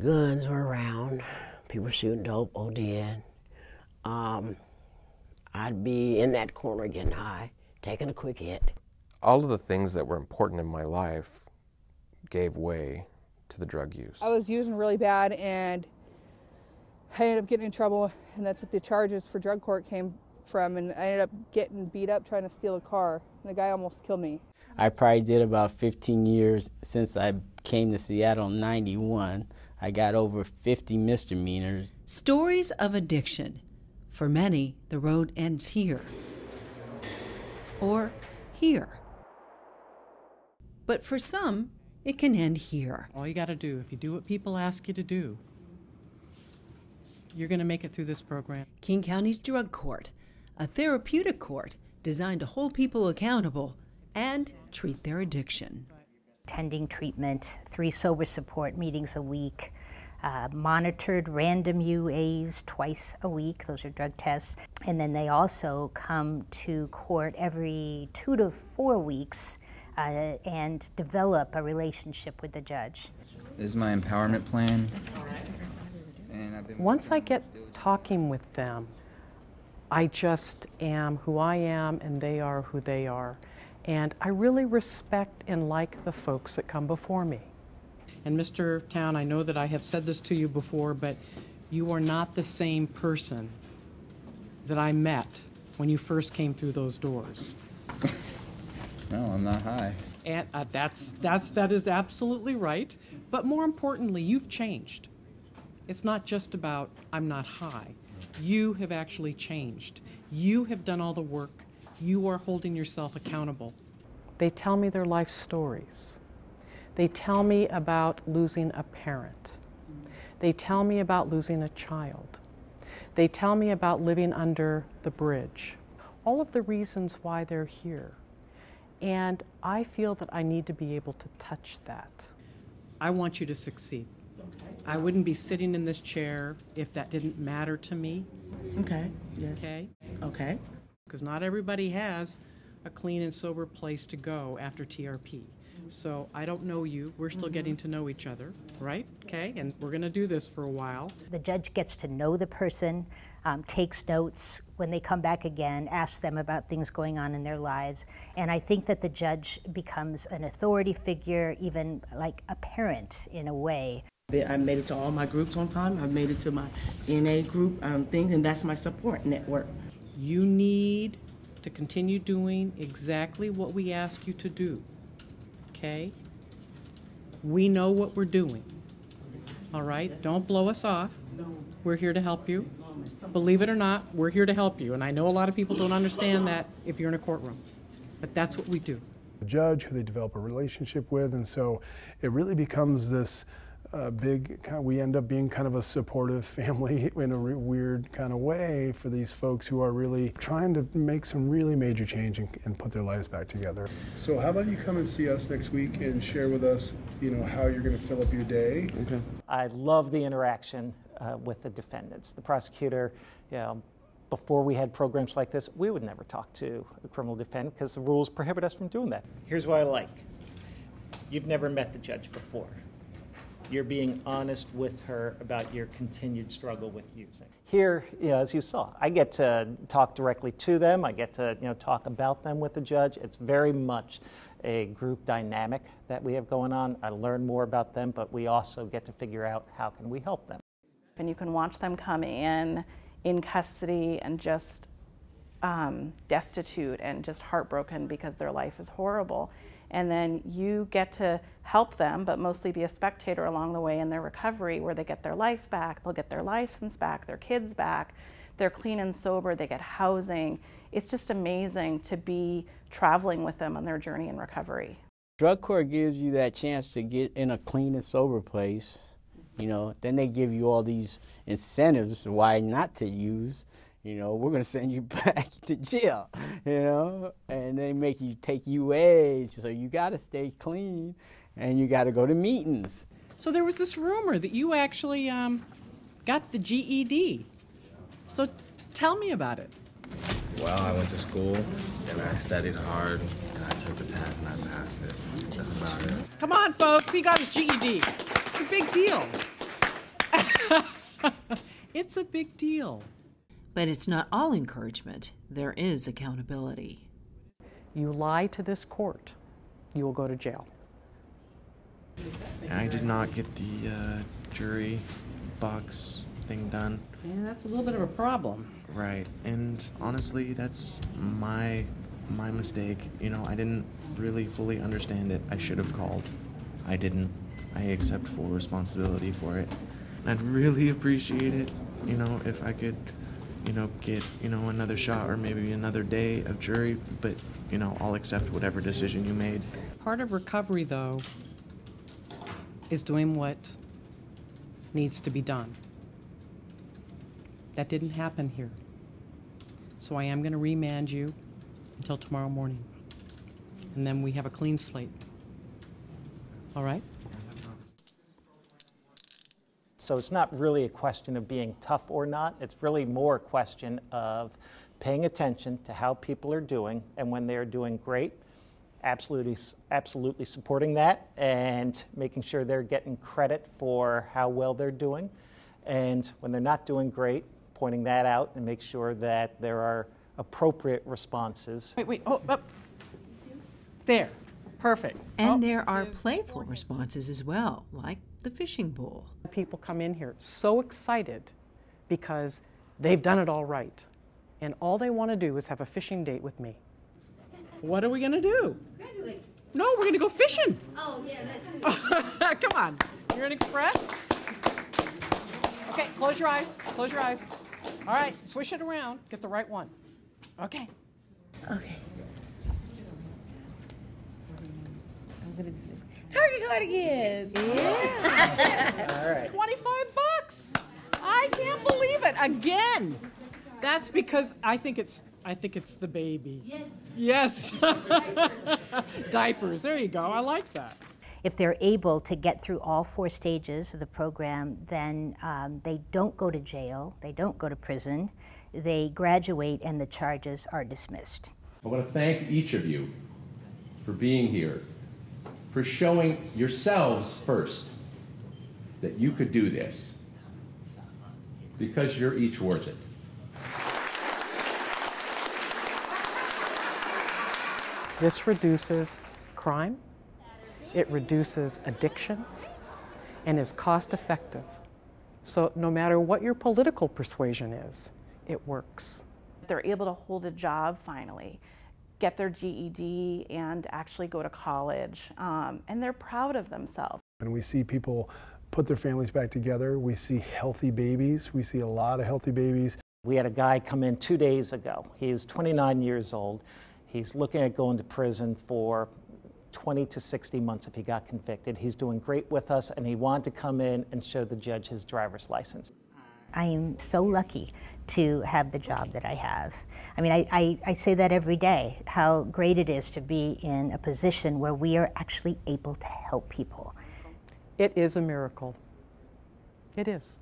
Guns were around, people shooting dope, ODing. I'd be in that corner getting high, taking a quick hit. All of the things that were important in my life gave way to the drug use. I was using really bad, and I ended up getting in trouble, and that's what the charges for drug court came from, and I ended up getting beat up trying to steal a car, and the guy almost killed me. I probably did about 15 years since I came to Seattle in '91. I got over 50 misdemeanors. Stories of addiction. For many, the road ends here. Or here. But for some, it can end here. All you got to do, if you do what people ask you to do, you're going to make it through this program. King County's Drug Court, a therapeutic court designed to hold people accountable and treat their addiction. Attending treatment, 3 sober support meetings a week, monitored random UAs twice a week, those are drug tests, and then they also come to court every 2 to 4 weeks and develop a relationship with the judge. This is my empowerment plan. Once I get talking with them, I just am who I am and they are who they are. And I really respect and like the folks that come before me. And Mr. Town, I know that I have said this to you before, but you are not the same person that I met when you first came through those doors. No, I'm not high. And that is absolutely right. But more importantly, you've changed. It's not just about I'm not high. You have actually changed. You have done all the work. You are holding yourself accountable. They tell me their life stories. They tell me about losing a parent. They tell me about losing a child. They tell me about living under the bridge. All of the reasons why they're here. And I feel that I need to be able to touch that. I want you to succeed. I wouldn't be sitting in this chair if that didn't matter to me. Okay, yes. Okay? Okay. Because not everybody has a clean and sober place to go after TRP. So I don't know you. We're still getting to know each other, right? Okay, and we're going to do this for a while. The judge gets to know the person, takes notes when they come back again, asks them about things going on in their lives, and I think that the judge becomes an authority figure, even like a parent in a way. I made it to all my groups on time. I made it to my NA group thing, and that's my support network. You need to continue doing exactly what we ask you to do, okay? We know what we're doing, all right? Don't blow us off. We're here to help you. Believe it or not, we're here to help you. And I know a lot of people don't understand that if you're in a courtroom, but that's what we do. The judge who they develop a relationship with, and so it really becomes this we end up being kind of a supportive family in a weird kind of way for these folks who are really trying to make some really major change and put their lives back together. So how about you come and see us next week and share with us, how you're going to fill up your day? Okay. I love the interaction with the defendants. The prosecutor, before we had programs like this, we would never talk to a criminal defendant because the rules prohibit us from doing that. Here's what I like. You've never met the judge before. You're being honest with her about your continued struggle with using. Here, as you saw, I get to talk directly to them. I get to talk about them with the judge. It's very much a group dynamic that we have going on. I learn more about them, but we also get to figure out how can we help them. And you can watch them come in custody and just destitute and just heartbroken because their life is horrible. And then you get to help them, but mostly be a spectator along the way in their recovery, where they get their life back, they'll get their license back, their kids back, they're clean and sober, they get housing. It's just amazing to be traveling with them on their journey in recovery. Drug court gives you that chance to get in a clean and sober place. Then they give you all these incentives why not to use. We're going to send you back to jail, and they make you take UAs, so you got to stay clean, and you got to go to meetings. So there was this rumor that you actually got the GED. So tell me about it. Well, I went to school, and I studied hard, and I took the test, and I passed it. That's about it. Come on, folks, he got his GED. It's a big deal. It's a big deal. But it's not all encouragement. There is accountability. You lie to this court, you will go to jail. I did not get the jury box thing done. Yeah, that's a little bit of a problem. Right, and honestly, that's my mistake. You know, I didn't really fully understand it. I should have called. I didn't. I accept full responsibility for it. I'd really appreciate it, you know, if I could, you know, get, you know, another shot or maybe another day of jury, but, you know, I'll accept whatever decision you made. Part of recovery, though, is doing what needs to be done. That didn't happen here. So I am going to remand you until tomorrow morning. And then we have a clean slate. All right? So it's not really a question of being tough or not. It's really more a question of paying attention to how people are doing, and when they're doing great, absolutely supporting that and making sure they're getting credit for how well they're doing. And when they're not doing great, pointing that out and make sure that there are appropriate responses. Wait, oh, there, perfect. And there are playful responses as well, like the fishing bowl. People come in here so excited because they've done it all right. And all they want to do is have a fishing date with me. What are we going to do? Graduate. No, we're going to go fishing. Oh, yeah, that's Come on. You're an express? Okay, close your eyes. Close your eyes. All right, swish it around. Get the right one. Okay. Okay. I'm going to do this. Target card again. Yeah. All right. $25. I can't believe it. Again. That's because I think it's the baby. Yes. Yes. Diapers. There you go. I like that. If they're able to get through all 4 stages of the program, then they don't go to jail, they don't go to prison, they graduate and the charges are dismissed. I want to thank each of you for being here, for showing yourselves first that you could do this, because you're each worth it. This reduces crime, it reduces addiction, and is cost effective. So no matter what your political persuasion is, it works. They're able to hold a job finally, get their GED, and actually go to college, and they're proud of themselves. And we see people put their families back together. We see healthy babies. We see a lot of healthy babies. We had a guy come in 2 days ago. He was 29 years old. He's looking at going to prison for 20 to 60 months if he got convicted. He's doing great with us, and he wanted to come in and show the judge his driver's license. I am so lucky to have the job that I have. I mean, I say that every day, how great it is to be in a position where we are actually able to help people. It is a miracle. It is.